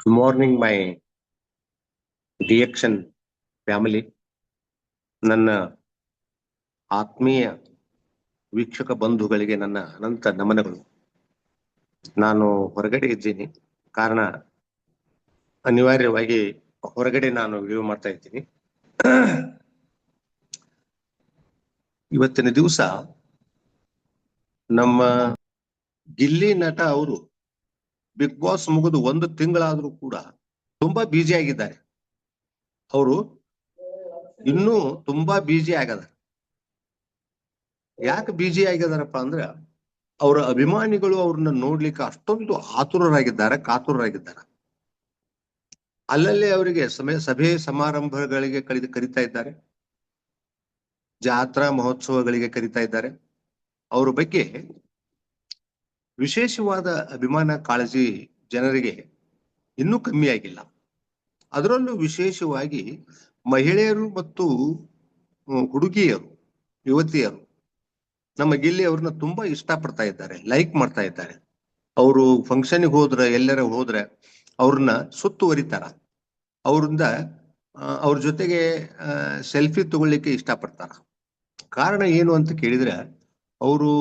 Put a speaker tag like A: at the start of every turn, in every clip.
A: Good morning, my DXN family. ನನ್ನ ಆತ್ಮೀಯ ವೀಕ್ಷಕ ಬಂಧುಗಳಿಗೆ ನನ್ನ ಅನಂತ ನಮನಗಳು. ನಾನು ಹೊರಗಡೆ ಇದ್ದೀನಿ, ಕಾರಣ ಅನಿವಾರ್ಯವಾಗಿ ಹೊರಗಡೆ ನಾನು ವಿಡಿಯೋ ಮಾಡ್ತಾ ಇದ್ದೀನಿ. ಇವತ್ತಿನ ದಿವಸ ನಮ್ಮ ಗಿಲ್ಲಿ ನಟ ಅವರು ಬಿಗ್ ಬಾಸ್ ಮುಗಿದು 1 ತಿಂಗಳಾದ್ರೂ ಕೂಡ ತುಂಬಾ ಬ್ಯುಸಿ ಆಗಿದ್ದಾರೆ. ಅವರು ಇನ್ನೂ ತುಂಬಾ ಬ್ಯುಸಿ ಆಗದ. ಯಾಕೆ ಬ್ಯುಸಿ ಆಗಿದಾರಪ್ಪ ಅಂದ್ರೆ ಅವರ ಅಭಿಮಾನಿಗಳು ಅವ್ರನ್ನ ನೋಡ್ಲಿಕ್ಕೆ ಅಷ್ಟೊಂದು ಕಾತುರರಾಗಿದ್ದಾರೆ. ಅಲ್ಲಲ್ಲಿ ಅವರಿಗೆ ಸಭೆ ಸಮಾರಂಭಗಳಿಗೆ ಕರೀತಾ ಇದ್ದಾರೆ, ಜಾತ್ರಾ ಮಹೋತ್ಸವಗಳಿಗೆ ಕರೀತಾ ಇದ್ದಾರೆ. ಅವ್ರ ಬಗ್ಗೆ ವಿಶೇಷವಾದ ಅಭಿಮಾನ ಕಾಳಜಿ ಜನರಿಗೆ ಇನ್ನೂ ಕಮ್ಮಿ ಆಗಿಲ್ಲ. ಅದರಲ್ಲೂ ವಿಶೇಷವಾಗಿ ಮಹಿಳೆಯರು ಮತ್ತು ಹುಡುಗಿಯರು, ಯುವತಿಯರು ನಮ್ಮ ಗಿಲ್ಲಿ ಅವ್ರನ್ನ ತುಂಬಾ ಇಷ್ಟ ಪಡ್ತಾ ಇದ್ದಾರೆ, ಲೈಕ್ ಮಾಡ್ತಾ ಇದ್ದಾರೆ. ಅವರು ಫಂಕ್ಷನ್ಗೆ ಹೋದ್ರೆ, ಎಲ್ಲರ ಹೋದ್ರೆ ಅವ್ರನ್ನ ಸುತ್ತುವರಿತಾರ. ಅವ್ರಿಂದ ಅವ್ರ ಜೊತೆಗೆ ಸೆಲ್ಫಿ ತಗೊಳ್ಳಿಕ್ಕೆ ಇಷ್ಟಪಡ್ತಾರ. ಕಾರಣ ಏನು ಅಂತ ಕೇಳಿದ್ರೆ, ಅವರು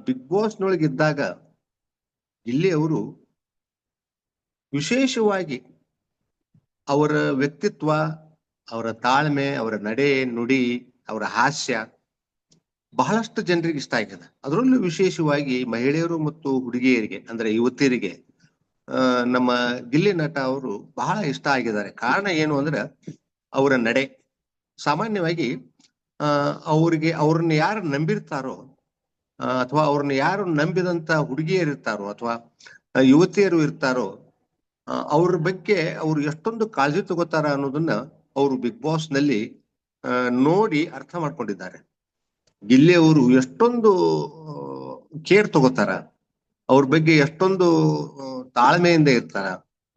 A: ಬಿಗ್ ಬಾಸ್ನೊಳಗೆ ಇದ್ದಾಗ ಗಿಲ್ಲಿ ಅವರು ವಿಶೇಷವಾಗಿ ಅವರ ವ್ಯಕ್ತಿತ್ವ, ಅವರ ತಾಳ್ಮೆ, ಅವರ ನಡೆ ನುಡಿ, ಅವರ ಹಾಸ್ಯ ಬಹಳಷ್ಟು ಜನರಿಗೆ ಇಷ್ಟ ಆಗಿದೆ. ಅದರಲ್ಲೂ ವಿಶೇಷವಾಗಿ ಮಹಿಳೆಯರು ಮತ್ತು ಹುಡುಗಿಯರಿಗೆ ಅಂದ್ರೆ ಯುವತಿಯರಿಗೆ ನಮ್ಮ ಗಿಲ್ಲಿ ನಟ ಅವರು ಬಹಳ ಇಷ್ಟ ಆಗಿದ್ದಾರೆ. ಕಾರಣ ಏನು ಅಂದ್ರೆ ಅವರ ನಡೆ. ಸಾಮಾನ್ಯವಾಗಿ ಅವ್ರನ್ನ ಯಾರು ನಂಬಿರ್ತಾರೋ ಅಥವಾ ಅವ್ರನ್ನ ಯಾರು ನಂಬಿದಂತ ಹುಡುಗಿಯರು ಇರ್ತಾರೋ ಅಥವಾ ಯುವತಿಯರು ಇರ್ತಾರೋ ಅವ್ರ ಬಗ್ಗೆ ಅವ್ರು ಎಷ್ಟೊಂದು ಕಾಳಜಿ ತಗೋತಾರ ಅನ್ನೋದನ್ನ ಅವರು ಬಿಗ್ ಬಾಸ್ ನಲ್ಲಿ ನೋಡಿ ಅರ್ಥ ಮಾಡ್ಕೊಂಡಿದ್ದಾರೆ. ಗಿಲ್ಲಿ ಅವರು ಎಷ್ಟೊಂದು ಕೇರ್ ತಗೋತಾರ, ಅವ್ರ ಬಗ್ಗೆ ಎಷ್ಟೊಂದು ತಾಳ್ಮೆಯಿಂದ ಇರ್ತಾರ,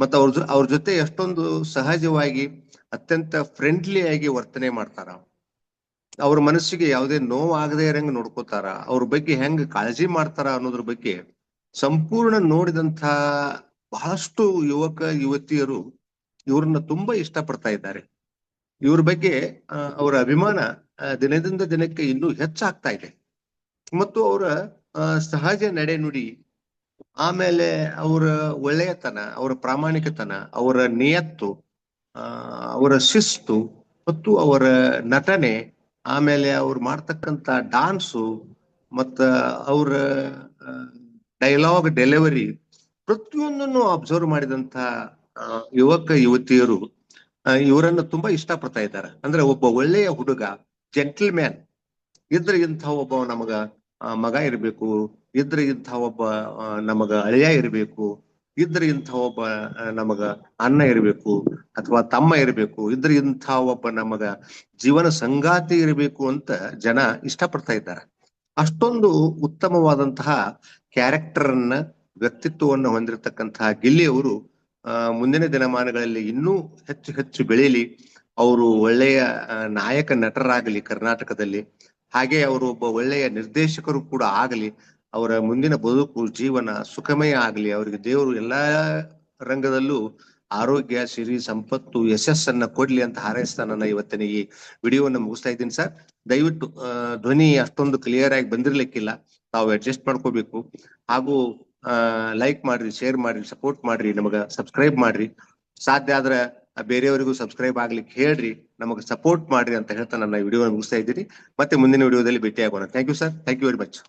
A: ಮತ್ತ ಅವ್ರ ಜೊತೆ ಎಷ್ಟೊಂದು ಸಹಜವಾಗಿ ಅತ್ಯಂತ ಫ್ರೆಂಡ್ಲಿ ಆಗಿ ವರ್ತನೆ ಮಾಡ್ತಾರ. ಅವ್ರ ಮನಸ್ಸಿಗೆ ಯಾವುದೇ ನೋವು ಆಗದೆ ಇರಂಗ ನೋಡ್ಕೋತಾರ. ಅವ್ರ ಬಗ್ಗೆ ಹೆಂಗ್ ಕಾಳಜಿ ಮಾಡ್ತಾರ ಅನ್ನೋದ್ರ ಬಗ್ಗೆ ಸಂಪೂರ್ಣ ನೋಡಿದಂತ ಬಹಳಷ್ಟು ಯುವಕ ಯುವತಿಯರು ಇವ್ರನ್ನ ತುಂಬಾ ಇಷ್ಟ ಪಡ್ತಾ ಇದ್ದಾರೆ. ಇವ್ರ ಬಗ್ಗೆ ಅವರ ಅಭಿಮಾನ ದಿನದಿಂದ ದಿನಕ್ಕೆ ಇನ್ನೂ ಹೆಚ್ಚಾಗ್ತಾ ಇದೆ. ಮತ್ತು ಅವರ ಸಹಜ ನಡೆ ನುಡಿ, ಆಮೇಲೆ ಅವರ ಒಳ್ಳೆಯತನ, ಅವರ ಪ್ರಾಮಾಣಿಕತನ, ಅವರ ನಿಯತ್ತು, ಅವರ ಶಿಸ್ತು ಮತ್ತು ಅವರ ನಟನೆ, ಆಮೇಲೆ ಅವ್ರು ಮಾಡ್ತಕ್ಕಂತ ಡಾನ್ಸು ಮತ್ತ ಅವರ ಡೈಲಾಗ್ ಡೆಲಿವರಿ ಪ್ರತಿಯೊಂದನ್ನು ಅಬ್ಸರ್ವ್ ಮಾಡಿದಂತ ಯುವಕ ಯುವತಿಯರು ಇವರನ್ನ ತುಂಬಾ ಇಷ್ಟ ಪಡ್ತಾ ಇದ್ದಾರೆ. ಅಂದ್ರೆ ಒಬ್ಬ ಒಳ್ಳೆಯ ಹುಡುಗ, ಜೆಂಟಲ್ ಮ್ಯಾನ್ ಇದ್ರೆ ಇಂಥ ಒಬ್ಬ ನಮಗ ಮಗ ಇರ್ಬೇಕು, ಇದ್ರೆ ಇಂಥ ಒಬ್ಬ ನಮಗ ಅಳಿಯ ಇರ್ಬೇಕು, ಇದ್ರೆ ಇಂಥ ಒಬ್ಬ ನಮಗ ಅಣ್ಣ ಇರ್ಬೇಕು ಅಥವಾ ತಮ್ಮ ಇರ್ಬೇಕು, ಇದ್ರೆ ಇಂಥ ಒಬ್ಬ ನಮಗ ಜೀವನ ಸಂಗಾತಿ ಇರಬೇಕು ಅಂತ ಜನ ಇಷ್ಟಪಡ್ತಾ ಇದ್ದಾರೆ. ಅಷ್ಟೊಂದು ಉತ್ತಮವಾದಂತಹ ಕ್ಯಾರೆಕ್ಟರ್ ಅನ್ನ, ವ್ಯಕ್ತಿತ್ವವನ್ನು ಹೊಂದಿರತಕ್ಕಂತಹ ಗಿಲ್ಲಿ ಅವರು ಮುಂದಿನ ದಿನಮಾನಗಳಲ್ಲಿ ಇನ್ನೂ ಹೆಚ್ಚು ಹೆಚ್ಚು ಬೆಳೀಲಿ. ಅವರು ಒಳ್ಳೆಯ ನಾಯಕ ನಟರಾಗಲಿ ಕರ್ನಾಟಕದಲ್ಲಿ, ಹಾಗೆ ಅವರು ಒಬ್ಬ ಒಳ್ಳೆಯ ನಿರ್ದೇಶಕರು ಕೂಡ ಆಗಲಿ. ಅವರ ಮುಂದಿನ ಬದುಕು ಜೀವನ ಸುಖಮಯ ಆಗಲಿ. ಅವರಿಗೆ ದೇವರು ಎಲ್ಲಾ ರಂಗದಲ್ಲೂ ಆರೋಗ್ಯ, ಸಿರಿ, ಸಂಪತ್ತು, ಯಶಸ್ಸನ್ನ ಕೊಡ್ಲಿ ಅಂತ ಹಾರೈಸ್ತಾ ನನ್ನ ಇವತ್ತಿನ ಈ ವಿಡಿಯೋವನ್ನು ಮುಗಿಸ್ತಾ ಇದ್ದೀನಿ. ಸರ್, ದಯವಿಟ್ಟು ಧ್ವನಿ ಅಷ್ಟೊಂದು ಕ್ಲಿಯರ್ ಆಗಿ ಬಂದಿರ್ಲಿಕ್ಕಿಲ್ಲ, ತಾವು ಅಡ್ಜಸ್ಟ್ ಮಾಡ್ಕೋಬೇಕು. ಹಾಗೂ ಲೈಕ್ ಮಾಡ್ರಿ, ಶೇರ್ ಮಾಡ್ರಿ, ಸಪೋರ್ಟ್ ಮಾಡ್ರಿ, ನಮಗ ಸಬ್ಸ್ಕ್ರೈಬ್ ಮಾಡ್ರಿ. ಸಾಧ್ಯ ಆದ್ರೆ ಬೇರೆಯವರಿಗೂ ಸಬ್ಸ್ಕ್ರೈಬ್ ಆಗ್ಲಿಕ್ಕೆ ಹೇಳ್ರಿ, ನಮಗೆ ಸಪೋರ್ಟ್ ಮಾಡ್ರಿ ಅಂತ ಹೇಳ್ತಾ ನನ್ನ ವಿಡಿಯೋ ಮುಗಿಸ್ತಾ ಇದ್ದೀನಿ. ಮತ್ತೆ ಮುಂದಿನ ವಿಡಿಯೋದಲ್ಲಿ ಭೇಟಿ ಆಗೋಣ. Thank you sir, thank you very much.